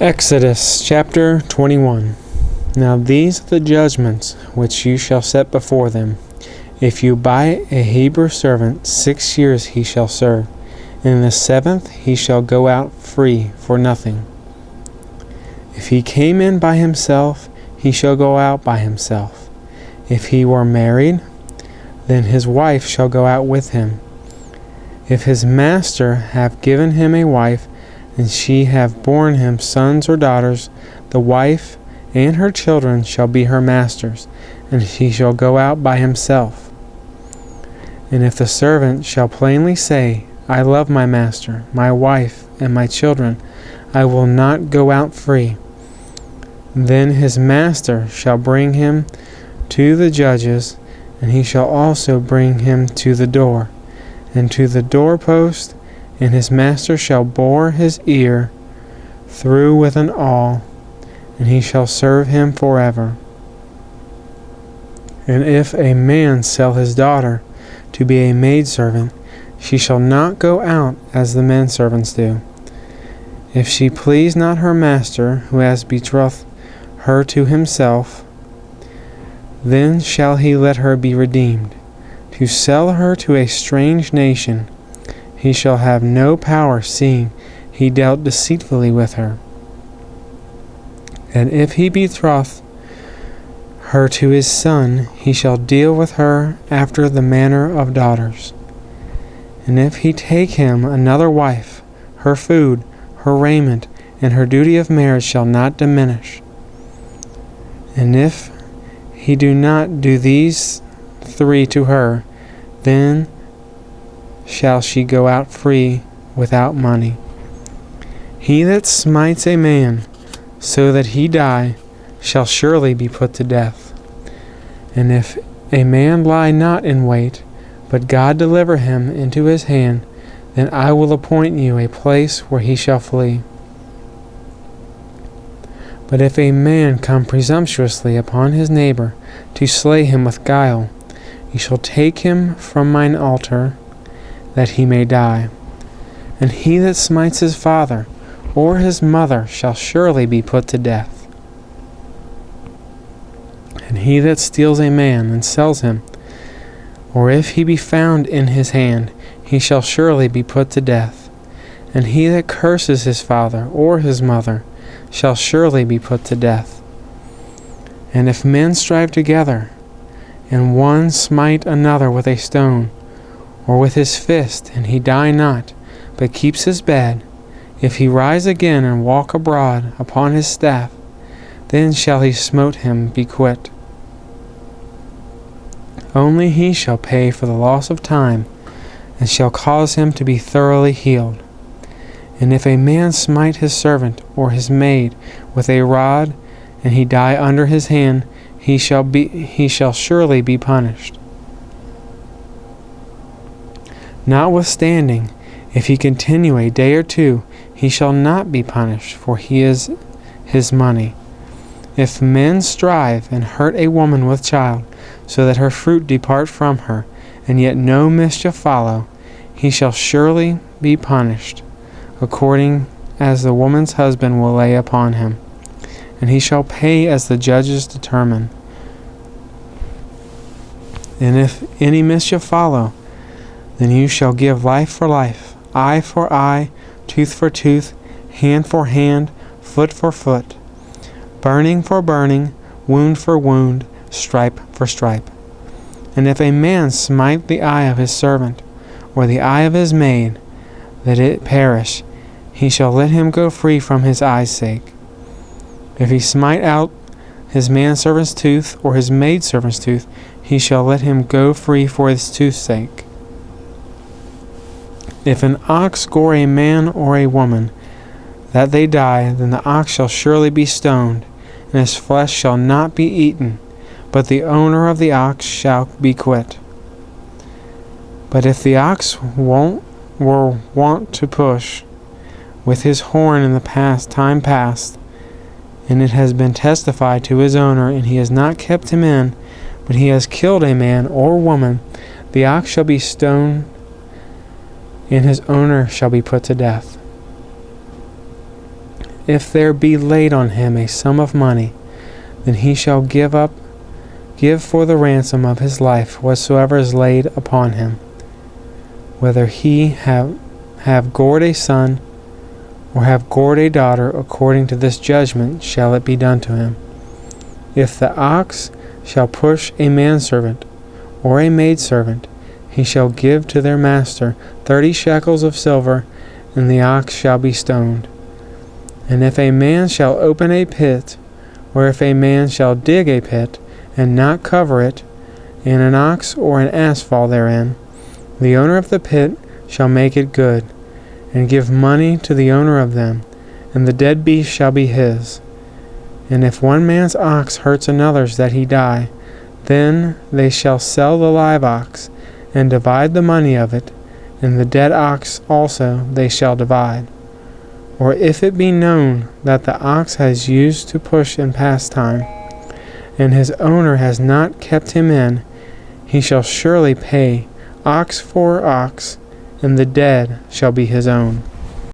Exodus chapter 21. Now these are the judgments which you shall set before them. If you buy a Hebrew servant, 6 years he shall serve, and in the 7th he shall go out free for nothing. If he came in by himself, he shall go out by himself. If he were married, then his wife shall go out with him. If his master have given him a wife, and she have borne him sons or daughters, the wife and her children shall be her master's, and he shall go out by himself. And if the servant shall plainly say, I love my master, my wife, and my children, I will not go out free, then his master shall bring him to the judges, and he shall also bring him to the door, and to the doorpost, and his master shall bore his ear through with an awl, and he shall serve him forever. And if a man sell his daughter to be a maidservant, she shall not go out as the menservants do. If she please not her master, who has betrothed her to himself, then shall he let her be redeemed. To sell her to a strange nation, he shall have no power, seeing he dealt deceitfully with her. And if he betroth her to his son, he shall deal with her after the manner of daughters. And if he take him another wife, her food, her raiment, and her duty of marriage shall not diminish. And if he do not do these 3 to her, then shall she go out free without money. He that smites a man so that he die shall surely be put to death. And if a man lie not in wait, but God deliver him into his hand, then I will appoint you a place where he shall flee. But if a man come presumptuously upon his neighbor to slay him with guile, you shall take him from mine altar, that he may die. And he that smites his father or his mother shall surely be put to death. And he that steals a man and sells him, or if he be found in his hand, he shall surely be put to death. And he that curses his father or his mother shall surely be put to death. And if men strive together, and one smite another with a stone, or with his fist, and he die not, but keeps his bed, if he rise again and walk abroad upon his staff, then shall he smote him be quit. Only he shall pay for the loss of time, and shall cause him to be thoroughly healed. And if a man smite his servant or his maid with a rod, and he die under his hand, he shall surely be punished. Notwithstanding, if he continue a day or 2, he shall not be punished, for he is his money. If men strive and hurt a woman with child, so that her fruit depart from her, and yet no mischief follow, he shall surely be punished, according as the woman's husband will lay upon him, and he shall pay as the judges determine. And if any mischief follow, then you shall give life for life, eye for eye, tooth for tooth, hand for hand, foot for foot, burning for burning, wound for wound, stripe for stripe. And if a man smite the eye of his servant, or the eye of his maid, that it perish, he shall let him go free from his eye's sake. If he smite out his manservant's tooth, or his maidservant's tooth, he shall let him go free for his tooth's sake. If an ox gore a man or a woman, that they die, then the ox shall surely be stoned, and his flesh shall not be eaten, but the owner of the ox shall be quit. But if the ox were wont to push with his horn in the time past, and it has been testified to his owner, and he has not kept him in, but he has killed a man or woman, the ox shall be stoned, and his owner shall be put to death. if there be laid on him a sum of money, then he shall give for the ransom of his life whatsoever is laid upon him. Whether he have gored a son, or have gored a daughter, according to this judgment shall it be done to him. If the ox shall push a manservant, or a maidservant, he shall give to their master 30 shekels of silver, and the ox shall be stoned. And if a man shall open a pit, or if a man shall dig a pit, and not cover it, and an ox or an ass fall therein, the owner of the pit shall make it good, and give money to the owner of them, and the dead beast shall be his. And if one man's ox hurts another's that he die, then they shall sell the live ox, and divide the money of it, and the dead ox also they shall divide. Or if it be known that the ox has used to push in pastime, and his owner has not kept him in, he shall surely pay ox for ox, and the dead shall be his own.